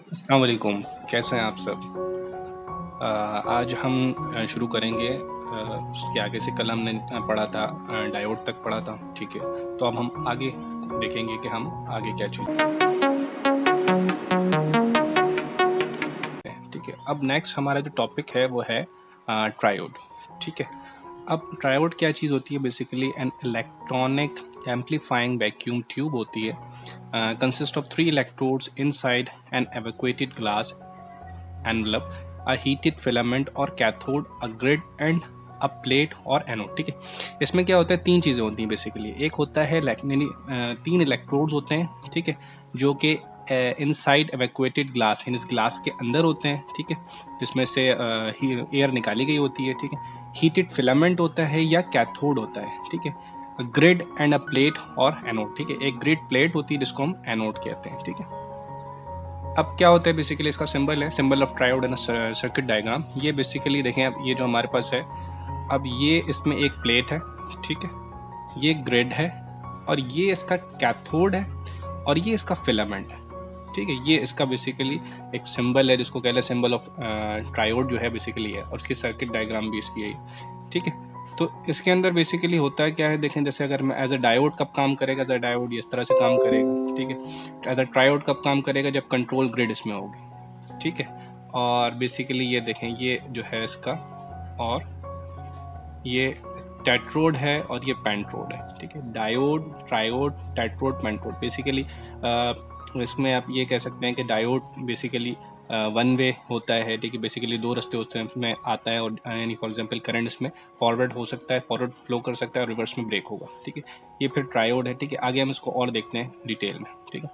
अस्सलाम वालेकुम, कैसे हैं आप सब? आज हम शुरू करेंगे उसके आगे से कल हमने पढ़ा था डायोड तक पढ़ा था, ठीक है? तो अब हम आगे देखेंगे कि हम आगे क्या चीज़ है, ठीक है? अब नेक्स्ट हमारा जो टॉपिक है वो है ट्रायोड, ठीक है? अब ट्रायोड क्या चीज़ होती है? Basically an electronic एम्प्लीफाइंग vacuum tube होती है, consist of 3 electrodes inside N evacuated glass envelope, a heated filament और cathode, a grid and a plate और एनोड, ठीक है? इसमें क्या होता है, तीन चीज़ें होती हैं बेसिकली। एक होता है तीन इलेक्ट्रोड्स होते हैं, ठीक है, जो कि इनसाइड एवैक्यूएटेड ग्लास, इन इस ग्लास के अंदर होते हैं, ठीक है, जिसमें से एयर निकाली गई होती है, ठीक है। हीटेड फिलामेंट होता है या कैथोड होता है, ठीक है। ग्रिड एंड अ प्लेट और एनोड, ठीक है। एक ग्रिड प्लेट होती है जिसको हम एनोड कहते हैं, ठीक है। अब क्या होता है बेसिकली, इसका सिंबल है symbol of triode and circuit diagram. ये बेसिकली देखें अब, ये जो हमारे पास है, अब ये इसमें एक प्लेट है, ठीक है, ये ग्रिड है और ये इसका कैथोड है और ये इसका फिलामेंट है, ठीक है। ये इसका बेसिकली एक सिंबल है जिसको कहते हैं सिंबल ऑफ ट्रायोड जो है बेसिकली है, और इसकी सर्किट डायग्राम भी इसकी है, ठीक है। तो इसके अंदर बेसिकली होता है क्या है, देखें, जैसे अगर मैं एज अ डायोड कब काम करेगा, एज अ डायोड इस तरह से काम करेगा, ठीक है। एज अ ट्रायोड कब काम करेगा, जब कंट्रोल ग्रिड इसमें होगी, ठीक है। और बेसिकली ये देखें, ये जो है इसका, और ये टेट्रोड है और ये पेंट्रोड है, ठीक है। डायोड, ट्रायोड, टेट्रोड, पेंट्रोड, बेसिकली इसमें आप ये कह सकते हैं कि डायोड बेसिकली वन वे होता है, ठीक है। बेसिकली दो रास्ते होते हैं, उसमें आता है, और यानी फॉर एग्जांपल करंट इसमें फॉरवर्ड हो सकता है, फॉरवर्ड फ्लो कर सकता है और रिवर्स में ब्रेक होगा, ठीक है। ये फिर ट्रायोड है, ठीक है। आगे हम इसको और देखते हैं डिटेल में, ठीक है।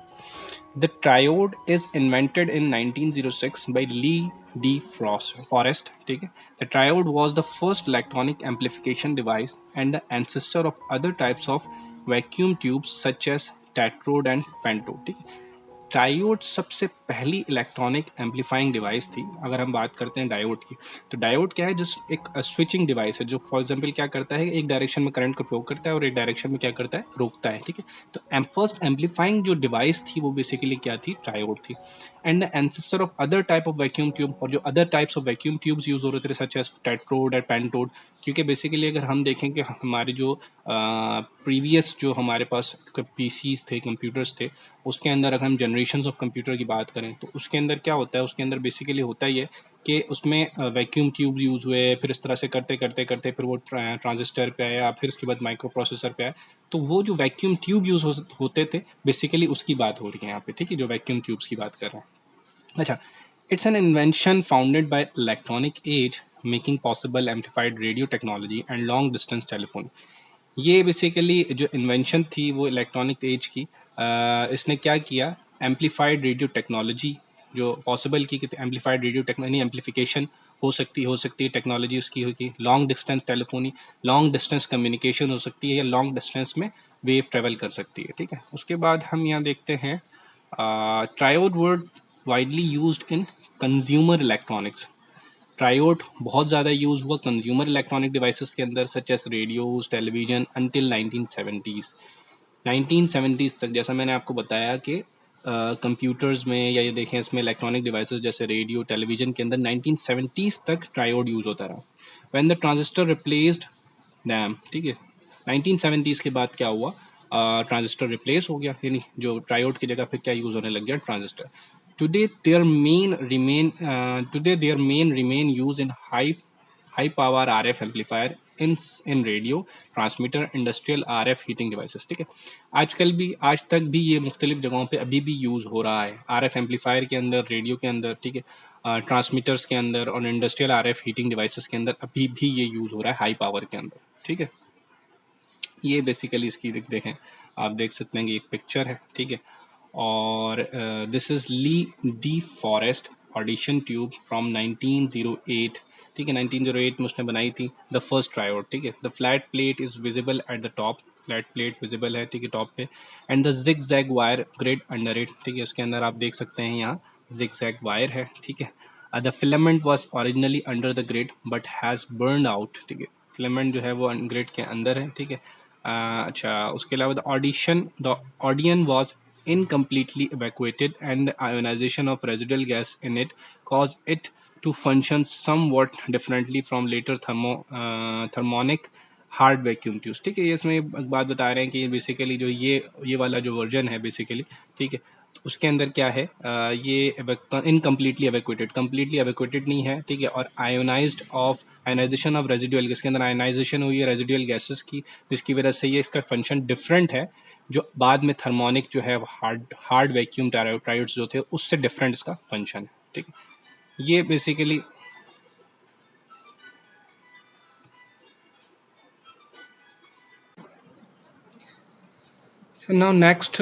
The triode is invented in 1906 by Lee D. Forrest. ठीक है? The triode was the first electronic amplification device and the ancestor of other types of vacuum tubes such as tetrode and pentode. ठीक है? Diode सबसे पहली electronic amplifying device थी। अगर हम बात करते हैं डायोड की, तो डायोड क्या है, जस्ट एक स्विचिंग डिवाइस है जो फॉर एग्जांपल क्या करता है, एक डायरेक्शन में करंट को फ्लो करता है और एक डायरेक्शन में क्या करता है, रोकता है, ठीक है। तो फर्स्ट एम्पलीफाइंग जो डिवाइस थी वो बेसिकली क्या थी, ट्रायोड थी। And the ancestor of other type of vacuum tube, और जो other types of vacuum tubes use हो रहे थे such as tetrode and pentode, क्योंकि बेसिकली अगर हम देखें कि हमारे जो प्रीवियस जो हमारे पास पीसीज थे, कंप्यूटर्स थे, उसके अंदर अगर हम जनरेशन ऑफ कंप्यूटर की बात करें तो उसके अंदर क्या होता है, उसके अंदर बेसिकली होता ही है कि उसमें वैक्यूम ट्यूब यूज़ हुए, फिर इस तरह से करते करते करते फिर वो ट्रांजिस्टर पे आया, फिर उसके बाद माइक्रो प्रोसेसर पे आया। तो वो जो वैक्यूम ट्यूब यूज़ होते थे बेसिकली उसकी बात हो रही है यहाँ पे, ठीक है, जो वैक्यूम ट्यूब्स की बात कर रहे हैं। अच्छा, it's an invention founded by electronic age, making possible amplified radio technology and long distance telephone. ये बेसिकली जो इन्वेंशन थी वो इलेक्ट्रॉनिक एज की, इसने क्या किया, एम्पलीफाइड रेडियो टेक्नोलॉजी जो पॉसिबल की कि एम्पलीफाइड रेडियो टेक्नोलॉजी एम्पलीफिकेशन हो सकती है टेक्नोलॉजी उसकी होगी, long distance telephony, long distance communication हो सकती है, या लॉन्ग डिस्टेंस में वेव ट्रेवल कर सकती है, ठीक है। उसके बाद हम यहाँ देखते हैं triode word widely used in consumer electronics. Triode बहुत ज़्यादा यूज़ हुआ कंज्यूमर इलेक्ट्रॉनिक डिवाइसेस के अंदर, such as radios, television, until 1970s। 1970s तक, जैसा मैंने आपको बताया कि कंप्यूटर्स में, या ये देखें इसमें इलेक्ट्रॉनिक डिवाइसेस जैसे रेडियो, टेलीविजन के अंदर 1970s तक ट्रायोड यूज़ होता रहा। When the transistor replaced them, ठीक है, 1970s के बाद क्या हुआ, ट्रांजिस्टर रिप्लेस हो गया, यानी जो ट्रायोड की जगह पे क्या यूज़ होने लग गया, transistor. Today their main remain used in high power RF amplifier in radio transmitter industrial RF heating devices, ठीक है। आजकल भी, आज तक भी ये मुख्तलिफ जगहों पे अभी भी यूज़ हो रहा है, RF एम्पलीफायर के अंदर, रेडियो के अंदर, ठीक है, ट्रांसमीटर्स के अंदर और इंडस्ट्रियल RF हीटिंग डिवाइसेस के अंदर अभी भी ये यूज़ हो रहा है हाई पावर के अंदर, ठीक है। ये बेसिकली इसकी देखें, आप देख सकते हैं कि एक पिक्चर है, ठीक है। और this is Lee De Forest audition tube from 1908, ठीक है, 1908 में उसने बनाई थी द फर्स्ट ट्रायोड, ठीक है। The flat plate is visible at the top, flat plate visible है, ठीक है, टॉप पे, and the zigzag wire grid under it, ठीक है। उसके अंदर आप देख सकते हैं यहाँ जिग जैग वायर है, ठीक है। The filament was originally under the grid but has burn out, ठीक है। फिलामेंट जो है वो ग्रिड के अंदर है, ठीक है। अच्छा, उसके अलावा the audition the ऑडियन was incompletely evacuated, and the ionization of residual gas in it cause it to function somewhat differently from later thermonic hard vacuum tubes. ठीक है, ये इसमें एक बात बता रहे हैं कि बेसिकली जो ये वाला जो वर्जन है बेसिकली, ठीक है, तो उसके अंदर क्या है, ये इनकम्प्लीटली एवेक्यूटेड, कम्प्लीटली एवेक्यूटेड नहीं है, ठीक है, और आयोनाइजेशन ऑफ रेजिडुअल, इसके अंदर आयोनाइजेशन हुई है रेजिडुअल गैसेस की, जिसकी वजह से ये इसका फंक्शन डिफरेंट है, जो बाद में थर्मोनिक जो है हार्ड वैक्यूम ट्रायोड्स जो थे उससे डिफरेंट इसका फंक्शन है। ठीक है, ये बेसिकली नाउ नेक्स्ट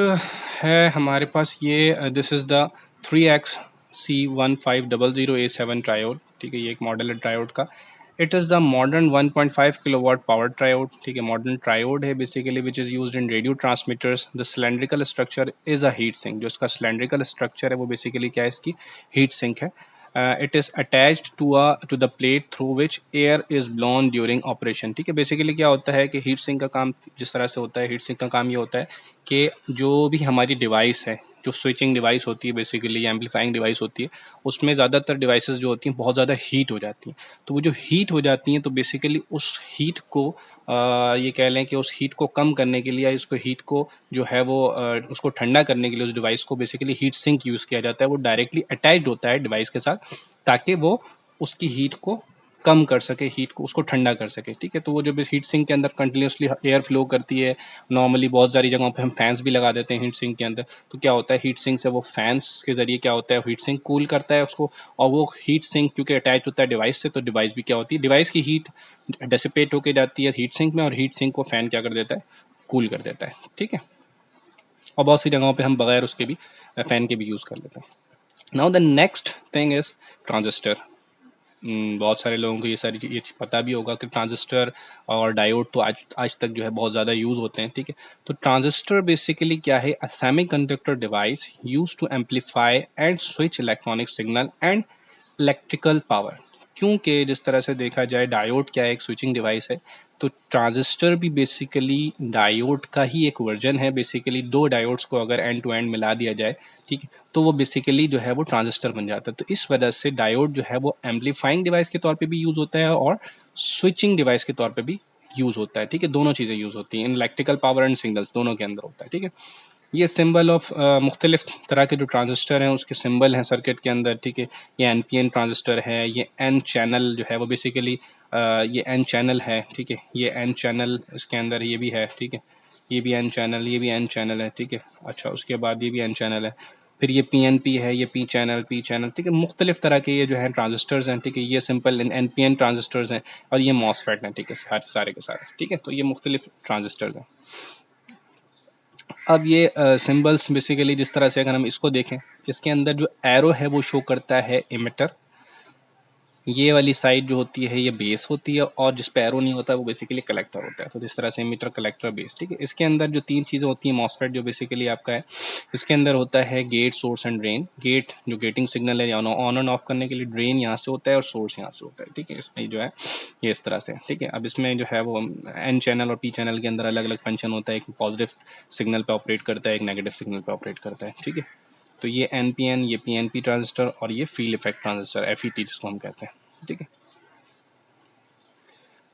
है हमारे पास ये this is the 3XC1500A7 triode. ठीक है, ये एक मॉडल है ट्रायोड का। It is the modern 1.5 kilowatt power triode. ठीक है, मॉडर्न ट्रायोड है basically which is used in radio transmitters. The cylindrical structure is a heat sink. जो इसका सिलेंड्रिकल स्ट्रक्चर है वो बेसिकली क्या है, इसकी हीट सिंक है। It is attached to the plate through which air is blown during operation. ठीक है, बेसिकली क्या होता है कि हीट सिंक का काम जिस तरह से होता है, हीट सिंक का काम ये होता है कि जो भी हमारी डिवाइस है, जो स्विचिंग डिवाइस होती है बेसिकली, एम्पलीफाइंग डिवाइस होती है, उसमें ज़्यादातर डिवाइसेस जो होती हैं बहुत ज़्यादा हीट हो जाती हैं। तो वो जो हीट हो जाती हैं तो बेसिकली उस हीट को ये कह लें कि उस हीट को कम करने के लिए या इसको हीट को जो है वो उसको ठंडा करने के लिए उस डिवाइस को बेसिकली हीट सिंक यूज़ किया जाता है। वो डायरेक्टली अटैच्ड होता है डिवाइस के साथ ताकि वो उसकी हीट को कम कर सके, हीट को उसको ठंडा कर सके। ठीक है, तो वो जब इस हीट सिंक के अंदर कंटिन्यूसली एयर फ्लो करती है, नॉर्मली बहुत सारी जगहों पे हम फैंस भी लगा देते हैं हीट सिंक के अंदर, तो क्या होता है हीट सिंक से वो फैंस के जरिए क्या होता है, हीट सिंक कूल करता है उसको, और वो हीट सिंक क्योंकि अटैच होता है डिवाइस से, तो डिवाइस भी क्या होती है, डिवाइस की हीट डेसिपेट होके जाती है हीट सिंक में, और हीट सिंक को फैन क्या कर देता है, कूल कर देता है। ठीक है, और बहुत सी जगहों पे हम बगैर उसके भी फैन के भी यूज़ कर लेते हैं। Now the next thing is transistor. बहुत सारे लोगों को ये सारी ये पता भी होगा कि ट्रांजिस्टर और डायोड तो आज तक जो है बहुत ज़्यादा यूज़ होते हैं। ठीक है, तो ट्रांजिस्टर बेसिकली क्या है, a semiconductor device used to amplify and switch electronic signal and electrical power. क्योंकि जिस तरह से देखा जाए डायोड क्या है, एक स्विचिंग डिवाइस है, तो ट्रांजिस्टर भी बेसिकली डायोड का ही एक वर्जन है। बेसिकली दो डायोड्स को अगर एंड टू एंड मिला दिया जाए, ठीक है, तो वो बेसिकली जो है वो ट्रांजिस्टर बन जाता है। तो इस वजह से डायोड जो है वो एम्पलीफाइंग डिवाइस के तौर पे भी यूज़ होता है और स्विचिंग डिवाइस के तौर पे भी यूज़ होता है। ठीक है, दोनों चीज़ें यूज़ होती हैं, इलेक्ट्रिकल पावर एंड सिग्नल्स दोनों के अंदर होता है। ठीक है, ये सिंबल ऑफ मुख्तलिफ तरह के जो ट्रांजिस्टर हैं उसके सिंबल हैं सर्किट के अंदर। ठीक है, ये NPN ट्रांजिस्टर है, ये N चैनल जो है वो बेसिकली ये N चैनल है। ठीक है, ये N चैनल इसके अंदर ये भी है। ठीक है, ये भी N चैनल, ये भी N चैनल है। ठीक है, अच्छा उसके बाद ये भी N चैनल है, फिर ये PNP है, ये P चैनल। ठीक है, मुख्तलिफ तरह के ये जो है ट्रांजिस्टर्स हैं। ठीक है, ये सिंपल NPN ट्रांजिस्टर्स हैं, और ये MOSFET हैं। ठीक है, सारे के सारे। ठीक है, तो ये मुख्तलिफ ट्रांजिस्टर्स हैं। अब ये सिंबल्स बेसिकली जिस तरह से अगर हम इसको देखें, इसके अंदर जो एरो है वो शो करता है इमिटर। ये वाली साइड जो होती है ये बेस होती है, और जिस पे एरो नहीं होता वो बेसिकली कलेक्टर होता है। तो जिस तरह से इमिटर, कलेक्टर, बेस। ठीक है, इसके अंदर जो तीन चीज़ें होती हैं, मॉसफेट जो बेसिकली आपका है, इसके अंदर होता है gate, source and drain. Gate जो गेटिंग सिग्नल है ऑन एंड ऑफ करने के लिए, ड्रेन यहाँ से होता है और सोर्स यहाँ से होता है। ठीक है, इसमें जो है ये इस तरह से। ठीक है, अब इसमें जो है वो N चैनल और P चैनल के अंदर अलग अलग फंक्शन होता है। एक पॉजिटिव सिग्नल पे ऑपरेट करता है, एक नेगेटिव सिग्नल पे ऑपरेट करता है। ठीक है, तो ये NPN, ये PNP ट्रांजिस्टर, और ये फील्ड इफेक्ट ट्रांजिस्टर, FET जिसको हम कहते हैं। ठीक है,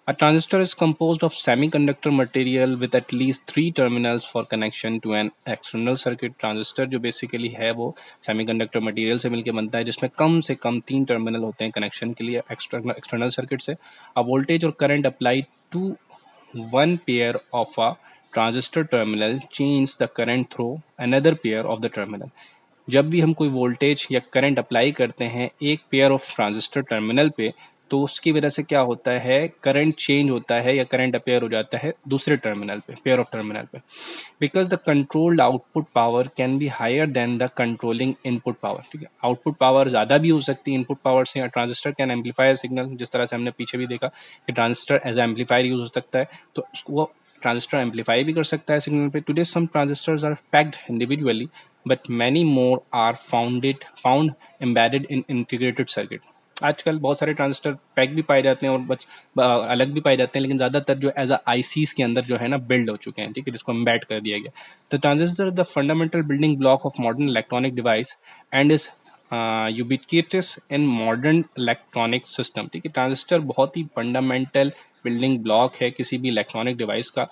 a transistor is composed of semiconductor material with at least 3 terminals for connection to an external circuit. Transistor जो बेसिकली है वो सेमीकंडक्टर मटेरियल से मिलकर बनता है, जिसमें कम से कम 3 टर्मिनल होते हैं कनेक्शन के लिए एक्सटर्नल सर्किट से। अ वोल्टेज और current apply to one pair of a transistor terminal change the current through another pair of the terminal. जब भी हम कोई वोल्टेज या करंट अप्लाई करते हैं एक पेयर ऑफ ट्रांजिस्टर टर्मिनल पे, तो उसकी वजह से क्या होता है, करंट चेंज होता है या करंट अपेयर हो जाता है दूसरे टर्मिनल पे, पेयर ऑफ टर्मिनल पे। Because the controlled output power can be higher than the controlling input power. ठीक है, आउटपुट पावर ज़्यादा भी हो सकती है इनपुट पावर से। ट्रांजिस्टर कैन एम्पलीफायर सिग्नल, जिस तरह से हमने पीछे भी देखा कि ट्रांजिस्टर एज एम्पलीफायर यूज हो सकता है, तो वो ट्रांजिस्टर एम्पलीफाई भी कर सकता है सिग्नल पे। Today some transistors are packed individually but many more are found embedded in integrated circuit. आजकल बहुत सारे ट्रांजिस्टर पैक भी पाए जाते हैं और अलग भी पाए जाते हैं, लेकिन ज़्यादातर जो एज अ आईसीज के अंदर जो है ना बिल्ड हो चुके हैं, ठीक है, जिसको एम्बेड कर दिया गया। The transistor the fundamental building block of modern electronic device and is ubiquitous in modern electronic system, ठीक है। ट्रांजिस्टर बहुत ही फंडामेंटल बिल्डिंग ब्लॉक है किसी भी इलेक्ट्रॉनिक डिवाइस का।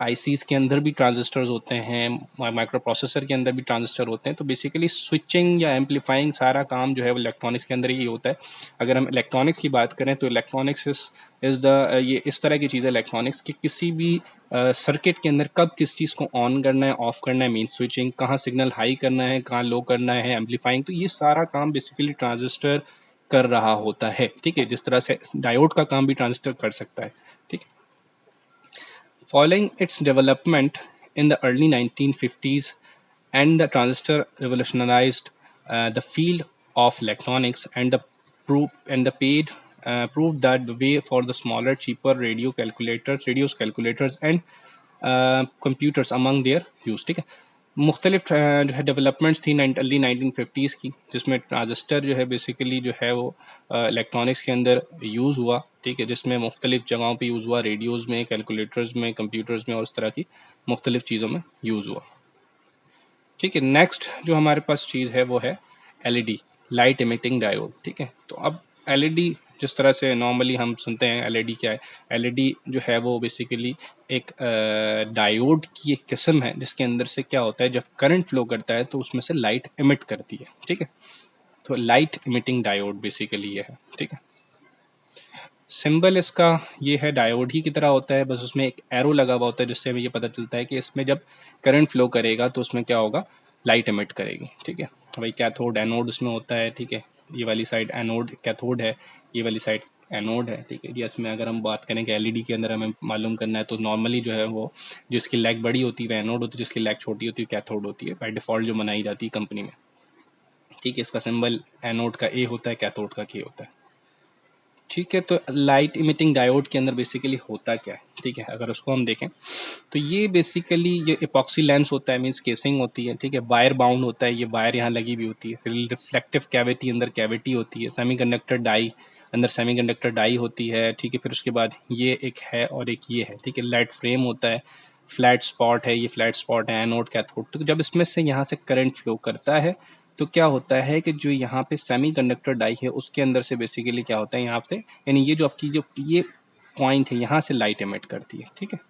आईसीज के अंदर भी ट्रांजिस्टर्स होते हैं, माइक्रो प्रोसेसर के अंदर भी ट्रांजिस्टर होते हैं। तो बेसिकली स्विचिंग या एम्पलीफाइंग सारा काम जो है वो इलेक्ट्रॉनिक्स के अंदर ही होता है। अगर हम इलेक्ट्रॉनिक्स की बात करें तो इलेक्ट्रॉनिक्स इज द ये इस तरह की चीज़ है इलेक्ट्रॉनिक्स कि किसी भी सर्किट के अंदर कब किस चीज़ को ऑन करना है, ऑफ करना है, मीन स्विचिंग, कहाँ सिग्नल हाई करना है, कहाँ लो करना है, एम्पलीफाइंग, तो ये सारा काम बेसिकली ट्रांजिस्टर कर रहा होता है, ठीक है। जिस तरह से डायोड का काम भी ट्रांजिस्टर कर सकता है, ठीक है। Following its development in the early 1950s, and the transistor revolutionized the field of electronics, and the paid proved that the way for the smaller, cheaper radios, calculators, and computers among their use, ठीक है। मुख्तलिफ जो है developments थी early 1950s की, जिसमें transistor जो है बेसिकली जो है वो इलेक्ट्रॉनिक्स के अंदर यूज़ हुआ, ठीक है, जिसमें मुख्तलिफ जगहों पे यूज़ हुआ, रेडियोज़ में, कैलकुलेटर्स में, कंप्यूटर्स में और इस तरह की मुख्तलिफ चीज़ों में यूज़ हुआ, ठीक है। नेक्स्ट जो हमारे पास चीज़ है वो है एलईडी, लाइट इमिटिंग डायोड, ठीक है। तो अब एलईडी जिस तरह से नॉर्मली हम सुनते हैं, एलईडी क्या है? एलईडी जो है वो बेसिकली एक डायोड की एक किस्म है जिसके अंदर से क्या होता है, जब करंट फ्लो करता है तो उसमें से लाइट इमिट करती है, ठीक है। तो लाइट इमिटिंग डायोड बेसिकली ये है, ठीक है। सिंबल इसका ये है, डायोड ही की तरह होता है, बस उसमें एक एरो लगा हुआ होता है जिससे हमें ये पता चलता है कि इसमें जब करंट फ्लो करेगा तो उसमें क्या होगा, लाइट इमिट करेगी, ठीक है। भाई कैथोड एनोड उसमें होता है, ठीक है। ये वाली साइड एनोड कैथोड है, ये वाली साइड एनोड है, ठीक है। जी, इसमें अगर हम बात करें कि एलईडी के अंदर हमें मालूम करना है तो नॉर्मली जो है वो जिसकी लैग बड़ी होती है वह एनोड होती है, जिसकी लैग छोटी होती है कैथोड होती है, बाई डिफ़ॉल्ट जो बनाई जाती है कंपनी में, ठीक है। इसका सिंबल एनोड का ए होता है, कैथोड का के होता है, ठीक है। तो लाइट इमिटिंग डायोड के अंदर बेसिकली होता क्या है, ठीक है, अगर उसको हम देखें तो ये बेसिकली ये इपॉक्सी लेंस होता है, मीन्स केसिंग होती है, ठीक है। वायर बाउंड होता है, ये वायर यहाँ लगी हुई होती है, फिर रिफ्लेक्टिव कैविटी, अंदर कैविटी होती है, सेमीकंडक्टर डाई, अंदर सेमीकंडक्टर डाई होती है, ठीक है। फिर उसके बाद ये एक है और एक ये है, ठीक है। लाइट फ्रेम होता है, फ्लैट स्पॉट है, ये फ्लैट स्पॉट है, एनोड कैथोड। तो जब इसमें से यहाँ से करंट फ्लो करता है तो क्या होता है कि जो यहाँ पे सेमीकंडक्टर डाई है उसके अंदर से बेसिकली क्या होता है, यहाँ से यानी ये जो आपकी जो ये पॉइंट है यहाँ से लाइट एमिट करती है, ठीक है।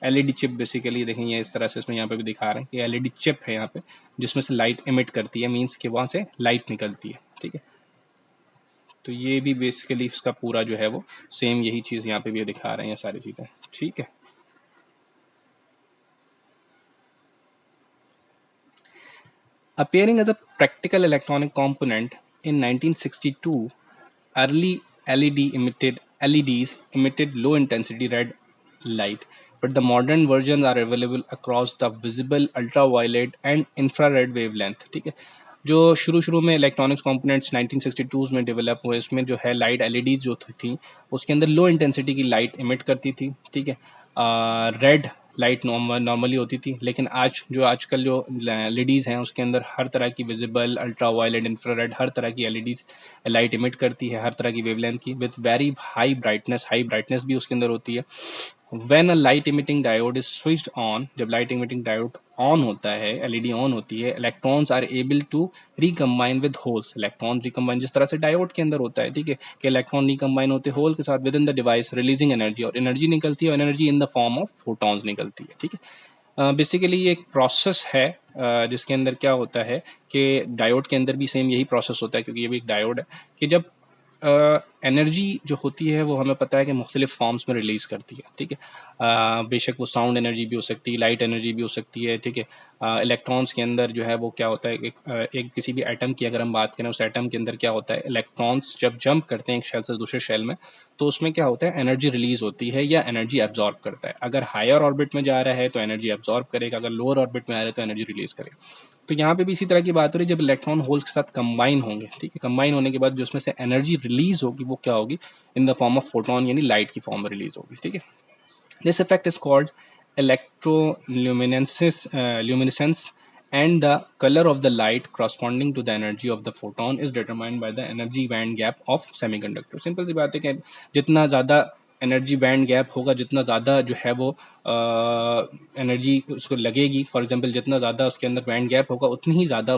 एलईडी चिप बेसिकली देखें, ये इस तरह से इसमें यहाँ पे भी दिखा रहे हैं कि एलईडी चिप है यहाँ पे जिसमें से लाइट एमिट करती है, मीन्स कि वहाँ से लाइट निकलती है, ठीक है। तो ये भी बेसिकली इसका पूरा जो है वो सेम यही चीज़ यहाँ पे भी दिखा रहे हैं सारी चीज़ें, ठीक है। Appearing as a practical electronic component in 1962, early LEDs emitted low intensity red light, but the modern versions are available across the visible, ultraviolet and infrared wavelength, ठीक है। जो शुरू में इलेक्ट्रॉनिक्स कंपोनेंट्स 1962 में डेवलप हुए, उसमें जो है लाइट एलईडीज जो थी उसके अंदर लो इंटेंसिटी की लाइट इमिट करती थी, ठीक है। रेड लाइट नॉर्मली होती थी, लेकिन आज जो आजकल जो एलईडीज़ हैं उसके अंदर हर तरह की विजिबल, अल्ट्रा वायलेट, इंफ्रारेड, हर तरह की एलईडीज़ लाइट इमिट करती है, हर तरह की वेवलेंथ की, विद वेरी हाई ब्राइटनेस भी उसके अंदर होती है। When a light emitting diode is switched on, जब लाइट इमिटिंग डायोड ऑन होता है, एलईडी ऑन होती है, electrons are able to recombine with holes, electron recombine जिस तरह से डायोड के अंदर होता है, ठीक है, कि इलेक्ट्रॉन रिकम्बाइन होते होल के साथ with in the device, releasing energy, और एनर्जी निकलती है, और energy in the form of photons निकलती है, ठीक है। बेसिकली ये एक प्रोसेस है जिसके अंदर क्या होता है कि डायोड के अंदर भी सेम यही प्रोसेस होता है, क्योंकि ये भी एक डायोड है, कि जब एनर्जी जो होती है वो हमें पता है कि मुख्तलिफ फॉर्म्स में रिलीज़ करती है, ठीक है। बेशक वो साउंड एनर्जी भी हो सकती है, लाइट एनर्जी भी हो सकती है, ठीक है। इलेक्ट्रॉन्स के अंदर जो है वो क्या होता है, एक किसी भी एटम की अगर हम बात करें, उस एटम के अंदर क्या होता है, इलेक्ट्रॉन्स जब जंप करते हैं एक शेल से दूसरे शेल में, तो उसमें क्या होता है, एनर्जी रिलीज़ होती है या एनर्जी एब्जॉर्ब करता है। अगर हायर ऑर्बिट में जा रहा है तो एनर्जी एब्जॉर्ब करेगा, अगर लोअर ऑर्बिट में आ रहा है तो एनर्जी रिलीज़ करेगा। तो यहाँ पे भी इसी तरह की बात हो रही है, जब इलेक्ट्रॉन होल्स के साथ कंबाइन होंगे, ठीक है, कंबाइन होने के बाद जो उसमें से एनर्जी रिलीज होगी वो क्या होगी, in the form of photon, यानी लाइट की फॉर्म में रिलीज होगी, ठीक है। This effect is called electroluminescence, luminescence and the color of the light corresponding to the energy of the photon is determined by the energy band gap of semiconductor. Simple सी बात है कि जितना ज़्यादा एनर्जी बैंड गैप होगा, जितना ज़्यादा जो है वो एनर्जी उसको लगेगी, फॉर एग्जांपल जितना ज़्यादा उसके अंदर बैंड गैप होगा उतनी ही ज़्यादा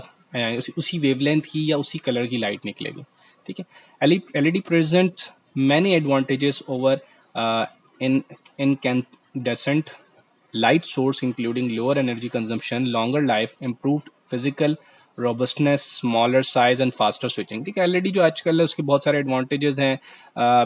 उसी वेवलेंथ की या उसी कलर की लाइट निकलेगी. ठीक है. LED present many advantages over in incandescent light source, including lower energy consumption, longer life, improved physical robustness, smaller size and faster switching. ठीक है. एलईडी जो आजकल है उसके बहुत सारे एडवांटेजेस हैं.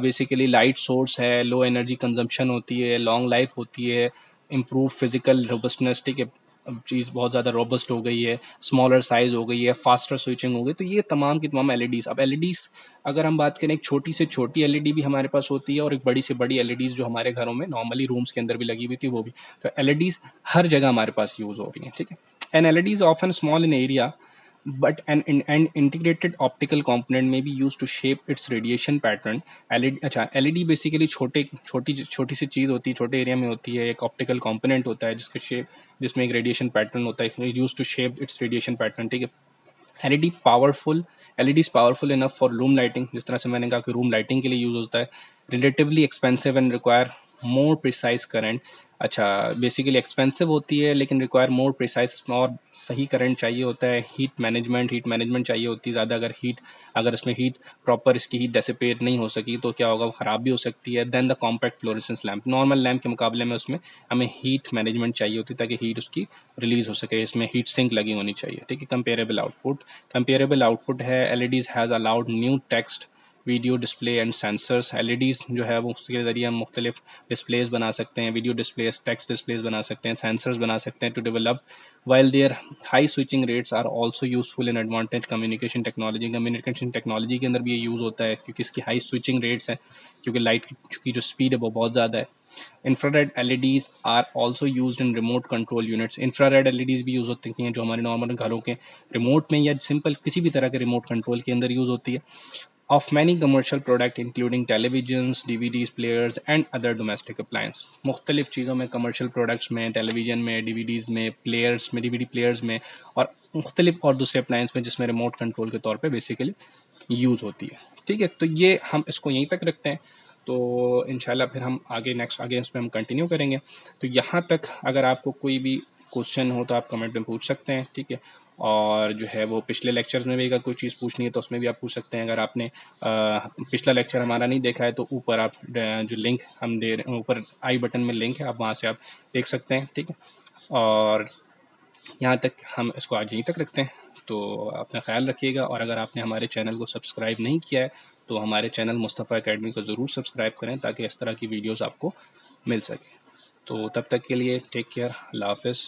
बेसिकली लाइट सोर्स है, लो एनर्जी कंजम्पशन होती है, लॉन्ग लाइफ होती है, इम्प्रूव फिजिकल रोबस्टनेस. ठीक है. अब चीज़ बहुत ज़्यादा रोबस्ट हो गई है, स्मॉलर साइज हो गई है, फास्टर स्विचिंग हो गई. तो ये तमाम की तमाम एलईडीज़. अब एलईडीज़ अगर हम बात करें, एक छोटी से छोटी एलईडी भी हमारे पास होती है और एक बड़ी से बड़ी एलईडीज़ जो हमारे घरों में नॉर्मली रूम्स के अंदर भी लगी हुई थी वो भी. तो एलईडीज़ हर जगह हमारे पास यूज़ हो रही हैं. ठीक है. An LED is often small in area but an integrated optical component may be used to shape its radiation pattern. LED, अच्छा, LED बेसिकली छोटी सी चीज़ होती है, छोटे एरिया में होती है. एक ऑप्टिकल कंपोनेंट होता है जिसके शेप, जिसमें एक रेडिएशन पैटर्न होता है, use to shape its radiation pattern. ठीक है. LED powerful, LED is powerful enough for room lighting. जिस तरह से मैंने कहा कि रूम लाइटिंग के लिए यूज होता है. Relatively expensive and require more precise current. अच्छा, बेसिकली एक्सपेंसिव होती है लेकिन रिक्वायर मोर प्रिसाइज, और सही करंट चाहिए होता है. हीट मैनेजमेंट चाहिए होती है ज़्यादा. अगर इसमें हीट प्रॉपर इसकी हीट डेसिपेट नहीं हो सकी तो क्या होगा, वो ख़राब भी हो सकती है. Then the compact fluorescence lamp, normal lamp के मुकाबले में उसमें हमें हीट मैनेजमेंट चाहिए होती है ताकि हीट उसकी रिलीज हो सके. इसमें हीट सिंक लगी होनी चाहिए. ठीक है. कंपेरेबल आउटपुट है. LEDs has allowed new text, video display and sensors. LEDs जो है वो उसके ज़रिए हम मुख्तलिफ डिस्प्लेज बना सकते हैं, वीडियो डिस्प्लेस, टेक्स्ट डिस्प्लेज बना सकते हैं, सेंसर्स बना सकते हैं. To develop while their high switching rates are also useful in advantage communication technology के अंदर भी ये यूज़ होता है क्योंकि इसकी हाई स्विचिंग रेट्स हैं, क्योंकि लाइट की जो स्पीड है वो बहुत ज़्यादा है. Infrared LEDs are also used in remote control units. Infrared LEDs भी यूज़ होती हैं जो हमारे नॉर्मल घरों के रिमोट में या सिंपल किसी भी तरह के रिमोट कंट्रोल के अंदर यूज़ होती है. Of many commercial product including televisions, DVDs, players and other domestic appliance. मुख्तलिफ चीज़ों में, कमर्शियल प्रोडक्ट्स में, टेलीविज़न में, DVDs में, प्लेयर्स में, DVD प्लेयर्स में और मुख्तलिफ और दूसरे अप्लायंस में जिसमें रिमोट कंट्रोल के तौर पे बेसिकली यूज़ होती है. ठीक है. तो ये हम इसको यहीं तक रखते हैं. तो इंशाल्लाह फिर हम आगे इसमें हम कंटिन्यू करेंगे. तो यहाँ तक अगर आपको कोई भी क्वेश्चन हो तो आप कमेंट में पूछ सकते हैं. ठीक है. और जो है वो पिछले लेक्चर्स में भी अगर कोई चीज़ पूछनी है तो उसमें भी आप पूछ सकते हैं. अगर आपने पिछला लेक्चर हमारा नहीं देखा है तो ऊपर आप जो लिंक हम दे रहे हैं, ऊपर आई बटन में लिंक है, आप वहाँ से आप देख सकते हैं. ठीक है. और यहाँ तक हम इसको आज यहीं तक रखते हैं. तो अपना ख्याल रखिएगा. और अगर आपने हमारे चैनल को सब्सक्राइब नहीं किया है तो हमारे चैनल मुस्तफ़ा एकेडमी को ज़रूर सब्सक्राइब करें ताकि इस तरह की वीडियोज़ आपको मिल सके. तो तब तक के लिए टेक केयर. अल्लाह हाफ़िज़.